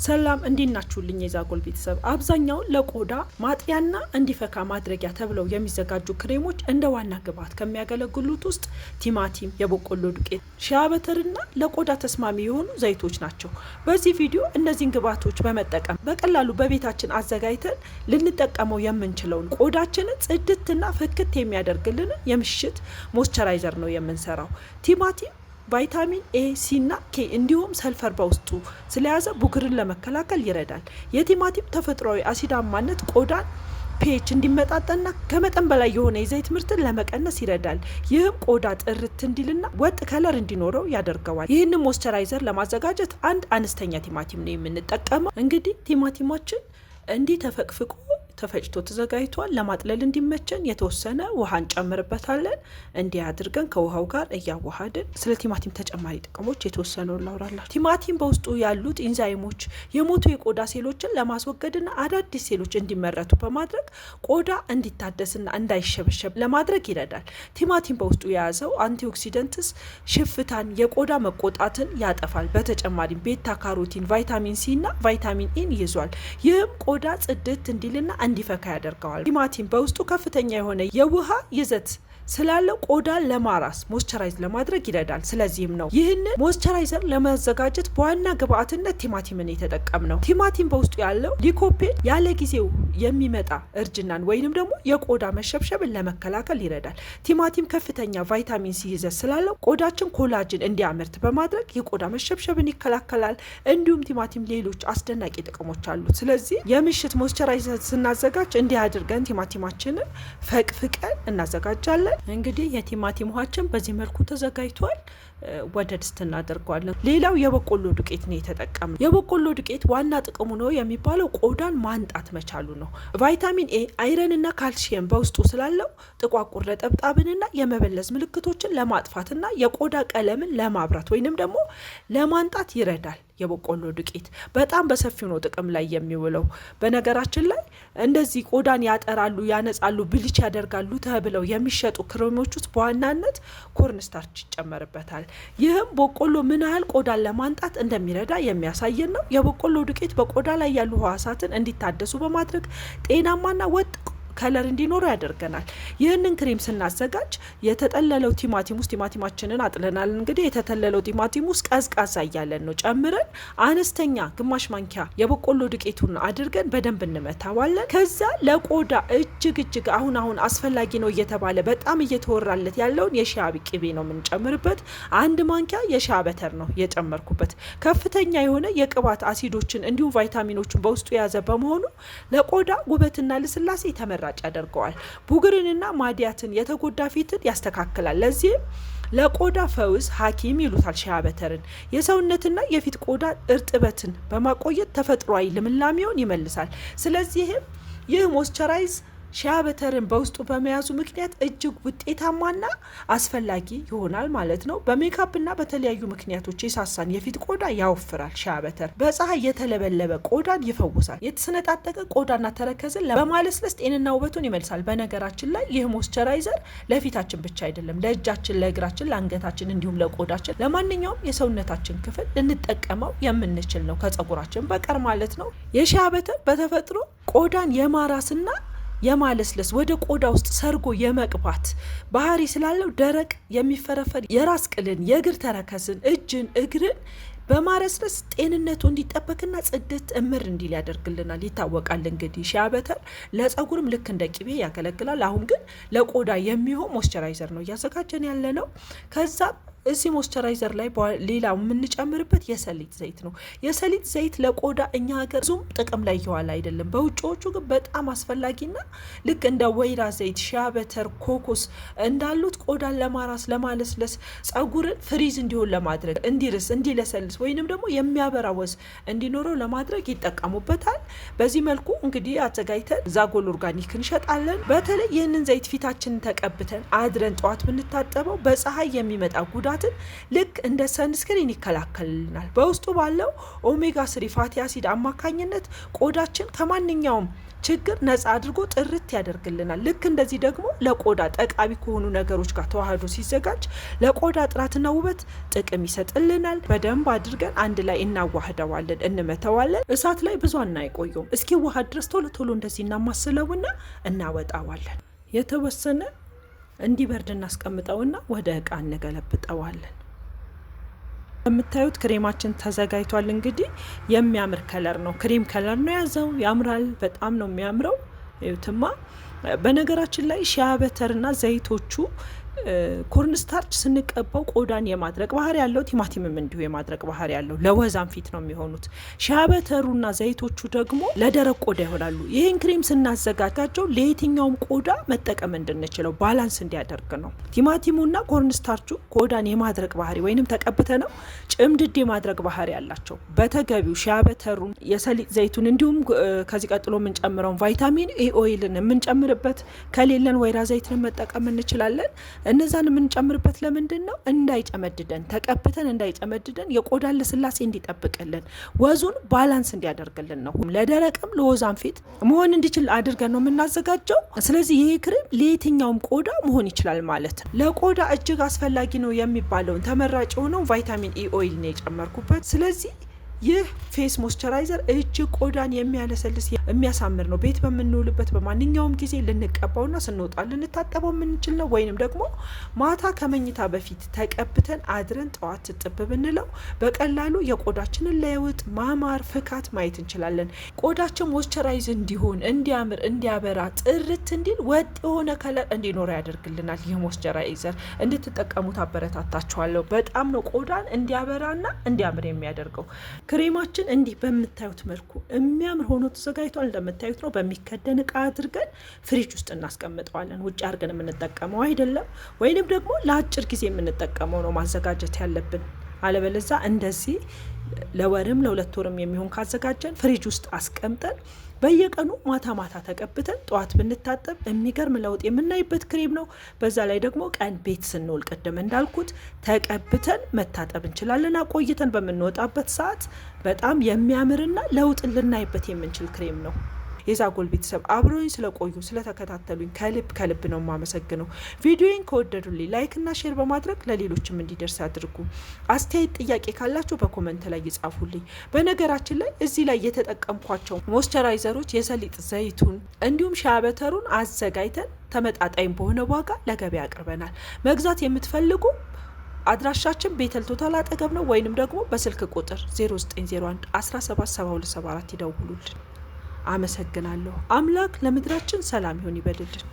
ሰላም እንዲናችሁልኝ የዛጎል ቤተሰብ አብዛኛው ለቆዳ ማጥያና እንዲፈካ ማድረጊያ ተብለው የሚዘጋጁ ክሬሞች እንደ ዋና ግብዓት ከሚያገለግሉት ውስጥ ቲማቲም፣ የበቆሎ ዱቄት፣ ሺያበተርና ለቆዳ ተስማሚ የሆኑ ዘይቶች ናቸው። በዚህ ቪዲዮ እነዚህን ግብዓቶች በመጠቀም በቀላሉ በቤታችን አዘጋጅተን ልንጠቀመው የምንችለውን ቆዳችንን ጽድትና ፍክት የሚያደርግልን የምሽት ሞይስቸራይዘር ነው የምንሰራው። ቲማቲም ቫይታሚን ኤ፣ ሲ እና ኬ እንዲሁም ሰልፈር በውስጡ ስለያዘ ቡግርን ለመከላከል ይረዳል። የቲማቲም ተፈጥሯዊ አሲዳማነት ቆዳን ፒኤች እንዲመጣጠንና ከመጠን በላይ የሆነ የዘይት ምርትን ለመቀነስ ይረዳል። ይህም ቆዳ ጥርት እንዲልና ወጥ ከለር እንዲኖረው ያደርገዋል። ይህንን ሞይስቸራይዘር ለማዘጋጀት አንድ አነስተኛ ቲማቲም ነው የምንጠቀመው። እንግዲህ ቲማቲማችን እንዲህ ተፈቅፍቆ ተፈጭቶ ተዘጋጅቷል። ለማጥለል እንዲመቸን የተወሰነ ውሃ እንጨምርበታለን። እንዲህ አድርገን ከውሃው ጋር እያዋሃድን ስለ ቲማቲም ተጨማሪ ጥቅሞች የተወሰነውን ላውራላችሁ። ቲማቲም በውስጡ ያሉት ኢንዛይሞች የሞቱ የቆዳ ሴሎችን ለማስወገድና አዳዲስ ሴሎች እንዲመረቱ በማድረግ ቆዳ እንዲታደስና እንዳይሸበሸብ ለማድረግ ይረዳል። ቲማቲም በውስጡ የያዘው አንቲኦክሲደንትስ ሽፍታን፣ የቆዳ መቆጣትን ያጠፋል። በተጨማሪም ቤታ ካሮቲን፣ ቫይታሚን ሲ እና ቫይታሚን ኤን ይዟል። ይህም ቆዳ ጽድት እንዲልና እንዲፈካ ያደርገዋል። ቲማቲም በውስጡ ከፍተኛ የሆነ የውሃ ይዘት ስላለው ቆዳ ለማራስ ሞይስቸራይዝ ለማድረግ ይረዳል። ስለዚህም ነው ይህንን ሞይስቸራይዘር ለማዘጋጀት በዋና ግብዓትነት ቲማቲምን የተጠቀምነው። ቲማቲም በውስጡ ያለው ሊኮፔን ያለ ጊዜው የሚመጣ እርጅናን ወይንም ደግሞ የቆዳ መሸብሸብን ለመከላከል ይረዳል። ቲማቲም ከፍተኛ ቫይታሚን ሲ ይዘት ስላለው ቆዳችን ኮላጅን እንዲያመርት በማድረግ የቆዳ መሸብሸብን ይከላከላል። እንዲሁም ቲማቲም ሌሎች አስደናቂ ጥቅሞች አሉት። ስለዚህ የምሽት ሞይስቸራይዘር ስናዘጋጅ እንዲህ አድርገን ቲማቲማችንን ፈቅፍቀን እናዘጋጃለን። እንግዲህ የቲማቲም ውሃችን በዚህ መልኩ ተዘጋጅቷል። ወደ ድስት እናደርገዋለን። ሌላው የበቆሎ ዱቄት ነው የተጠቀምነው። የበቆሎ ዱቄት ዋና ጥቅሙ ነው የሚባለው ቆዳን ማንጣት መቻሉ ነው። ቫይታሚን ኤ፣ አይረንና ካልሲየም በውስጡ ስላለው ጥቋቁር ነጠብጣብንና የመበለዝ ምልክቶችን ለማጥፋትና የቆዳ ቀለምን ለማብራት ወይንም ደግሞ ለማንጣት ይረዳል። የበቆሎ ዱቄት በጣም በሰፊው ነው ጥቅም ላይ የሚውለው። በነገራችን ላይ እንደዚህ ቆዳን ያጠራሉ፣ ያነጻሉ፣ ብልጭ ያደርጋሉ ተብለው የሚሸጡ ክሬሞች ውስጥ በዋናነት ኮርንስታርች ይጨመርበታል። ይህም በቆሎ ምን ያህል ቆዳን ለማንጣት እንደሚረዳ የሚያሳየን ነው። የበቆሎ ዱቄት በቆዳ ላይ ያሉ ህዋሳትን እንዲታደሱ በማድረግ ጤናማና ወጥ ከለር እንዲኖረው ያደርገናል። ይህንን ክሬም ስናዘጋጅ የተጠለለው ቲማቲም ውስጥ ቲማቲማችንን አጥለናል። እንግዲህ የተጠለለው ቲማቲም ውስጥ ቀዝቃዛ እያለን ነው ጨምረን አነስተኛ ግማሽ ማንኪያ የበቆሎ ዱቄቱን አድርገን በደንብ እንመታዋለን። ከዛ ለቆዳ እጅግ አሁን አስፈላጊ ነው እየተባለ በጣም እየተወራለት ያለውን የሺያ ቅቤ ነው የምንጨምርበት። አንድ ማንኪያ የሺያበተር ነው የጨመርኩበት። ከፍተኛ የሆነ የቅባት አሲዶችን እንዲሁም ቫይታሚኖችን በውስጡ የያዘ በመሆኑ ለቆዳ ውበትና ልስላሴ ተመራ ያደርገዋል። ቡግርንና ማዲያትን የተጎዳ ፊትን ያስተካክላል። ለዚህም ለቆዳ ፈውስ ሐኪም ይሉታል ሺያበተርን። የሰውነትና የፊት ቆዳ እርጥበትን በማቆየት ተፈጥሯዊ ልምላሜውን ይመልሳል። ስለዚህም ይህ ሞይስቸራይዝ ሺያበተርን በውስጡ በመያዙ ምክንያት እጅግ ውጤታማና አስፈላጊ ይሆናል ማለት ነው። በሜካፕና በተለያዩ ምክንያቶች የሳሳን የፊት ቆዳ ያወፍራል። ሺያበተር በፀሐይ የተለበለበ ቆዳን ይፈውሳል። የተሰነጣጠቀ ቆዳና ተረከዝን በማለስለስ ጤንና ውበቱን ይመልሳል። በነገራችን ላይ ይህ ሞይስቸራይዘር ለፊታችን ብቻ አይደለም፣ ለእጃችን፣ ለእግራችን፣ ለአንገታችን እንዲሁም ለቆዳችን ለማንኛውም የሰውነታችን ክፍል ልንጠቀመው የምንችል ነው ከጸጉራችን በቀር ማለት ነው። የሺያበተር በተፈጥሮ ቆዳን የማራስና የማለስለስ ወደ ቆዳ ውስጥ ሰርጎ የመቅባት ባህሪ ስላለው ደረቅ የሚፈረፈር የራስ ቅልን፣ የእግር ተረከዝን፣ እጅን፣ እግርን በማረስረስ ጤንነቱ እንዲጠበቅና ጽድት እምር እንዲል ያደርግልናል። ይታወቃል እንግዲህ ሺያበተር ለጸጉርም ልክ እንደ ቅቤ ያገለግላል። አሁን ግን ለቆዳ የሚሆን ሞይስቸራይዘር ነው እያዘጋጀን ያለ ነው። ከዛ እዚህ ሞይስቸራይዘር ላይ ሌላው የምንጨምርበት የሰሊጥ ዘይት ነው። የሰሊጥ ዘይት ለቆዳ እኛ ሀገር ብዙም ጥቅም ላይ ይዋል አይደለም። በውጭዎቹ ግን በጣም አስፈላጊና ልክ እንደ ወይራ ዘይት፣ ሺያበተር፣ ኮኮስ እንዳሉት ቆዳን ለማራስ፣ ለማለስለስ፣ ጸጉርን ፍሪዝ እንዲሆን ለማድረግ እንዲርስ፣ እንዲለሰልስ ወይንም ደግሞ የሚያበራ ወዝ እንዲኖረው ለማድረግ ይጠቀሙበታል። በዚህ መልኩ እንግዲህ አዘጋጅተን ዛጎል ኦርጋኒክ እንሸጣለን። በተለይ ይህንን ዘይት ፊታችንን ተቀብተን አድረን ጠዋት ብንታጠበው በፀሐይ የሚመጣ ጉዳት መብራትን ልክ እንደ ሰንስክሪን ይከላከልልናል። በውስጡ ባለው ኦሜጋ 3 ፋቲ አሲድ አማካኝነት ቆዳችን ከማንኛውም ችግር ነፃ አድርጎ ጥርት ያደርግልናል። ልክ እንደዚህ ደግሞ ለቆዳ ጠቃሚ ከሆኑ ነገሮች ጋር ተዋህዶ ሲዘጋጅ ለቆዳ ጥራትና ውበት ጥቅም ይሰጥልናል። በደንብ አድርገን አንድ ላይ እናዋህደዋለን፣ እንመተዋለን። እሳት ላይ ብዙ አናይቆየውም። እስኪዋሃድ ድረስ ቶሎ ቶሎ እንደዚህ እናማስለውና እናወጣዋለን። የተወሰነ እንዲበርድ እናስቀምጠውና ወደ እቃ እንገለብጠዋለን። የምታዩት ክሬማችን ተዘጋጅቷል። እንግዲህ የሚያምር ከለር ነው፣ ክሬም ከለር ነው ያዘው። ያምራል፣ በጣም ነው የሚያምረው። እዩትማ። በነገራችን ላይ ሺያ በተርና ዘይቶቹ ኮርንስታርች ስንቀባው ቆዳን የማድረቅ ባህሪ ያለው፣ ቲማቲምም እንዲሁ የማድረቅ ባህሪ ያለው፣ ለወዛም ፊት ነው የሚሆኑት። ሺያ በተሩና ዘይቶቹ ደግሞ ለደረቅ ቆዳ ይሆናሉ። ይህን ክሬም ስናዘጋጃቸው ለየትኛውም ቆዳ መጠቀም እንድንችለው ባላንስ እንዲያደርግ ነው። ቲማቲሙና ኮርንስታርቹ ቆዳን የማድረቅ ባህሪ ወይንም ተቀብተ ነው ጭምድድ የማድረግ ባህሪ ያላቸው። በተገቢው ሺያ በተሩን፣ የሰሊጥ ዘይቱን እንዲሁም ከዚህ ቀጥሎ የምንጨምረውን ቫይታሚን ኤ ኦይልን የምንጨምርበት፣ ከሌለን ወይራ ዘይትን መጠቀም እንችላለን። እነዛን የምንጨምርበት ለምንድን ነው? እንዳይጨመድደን፣ ተቀብተን እንዳይጨመድደን፣ የቆዳን ለስላሴ እንዲጠብቅልን፣ ወዙን ባላንስ እንዲያደርግልን ነው። ለደረቅም ለወዛም ፊት መሆን እንዲችል አድርገን ነው የምናዘጋጀው። ስለዚህ ይሄ ክሬም ለየትኛውም ቆዳ መሆን ይችላል ማለት ነው። ለቆዳ እጅግ አስፈላጊ ነው የሚባለውን ተመራጭ የሆነው ቫይታሚን ኤ ኦይል ነው የጨመርኩበት። ስለዚህ ይህ ፌስ ሞይስቸራይዘር እጅግ ቆዳን የሚያለሰልስ የሚያሳምር ነው። ቤት በምንውልበት በማንኛውም ጊዜ ልንቀባውና ስንወጣ ልንታጠበው የምንችል ነው። ወይንም ደግሞ ማታ ከመኝታ በፊት ተቀብተን አድረን ጠዋት ጥብ ብንለው በቀላሉ የቆዳችንን ለውጥ፣ ማማር፣ ፍካት ማየት እንችላለን። ቆዳችን ሞይስቸራይዝ እንዲሆን፣ እንዲያምር፣ እንዲያበራ፣ ጥርት እንዲል፣ ወጥ የሆነ ከለር እንዲኖር ያደርግልናል። ይህ ሞይስቸራይዘር እንድትጠቀሙት አበረታታችኋለሁ። በጣም ነው ቆዳን እንዲያበራና እንዲያምር የሚያደርገው። ክሬማችን እንዲህ በምታዩት መልኩ የሚያምር ሆኖ ተዘጋጅቷል። እንደምታዩት ነው። በሚከደን እቃ አድርገን ፍሪጅ ውስጥ እናስቀምጠዋለን። ውጭ አድርገን የምንጠቀመው አይደለም፣ ወይንም ደግሞ ለአጭር ጊዜ የምንጠቀመው ነው ማዘጋጀት ያለብን። አለበለዛ እንደዚህ ለወርም ለሁለት ወርም የሚሆን ካዘጋጀን ፍሪጅ ውስጥ አስቀምጠን በየቀኑ ማታ ማታ ተቀብተን ጠዋት ብንታጠብ የሚገርም ለውጥ የምናይበት ክሬም ነው። በዛ ላይ ደግሞ ቀን ቤት ስንውል ቅድም እንዳልኩት ተቀብተን መታጠብ እንችላለን። አቆይተን በምንወጣበት ሰዓት በጣም የሚያምርና ለውጥ ልናይበት የምንችል ክሬም ነው። የዛጎል ቤተሰብ አብረውኝ ስለቆዩ ስለተከታተሉኝ ከልብ ነው የማመሰግነው። ቪዲዮን ከወደዱልኝ ላይክ እና ሼር በማድረግ ለሌሎችም እንዲደርስ አድርጉ። አስተያየት፣ ጥያቄ ካላችሁ በኮመንት ላይ ይጻፉልኝ። በነገራችን ላይ እዚህ ላይ የተጠቀምኳቸው ሞይስቸራይዘሮች የሰሊጥ ዘይቱን እንዲሁም ሺያ በተሩን አዘጋጅተን ተመጣጣኝ በሆነ ዋጋ ለገበያ አቅርበናል። መግዛት የምትፈልጉ አድራሻችን ቤተል ቶታል አጠገብ ነው። ወይንም ደግሞ በስልክ ቁጥር 0901 177274 ይደውሉልን። አመሰግናለሁ። አምላክ ለምድራችን ሰላም ይሁን ይበልልን።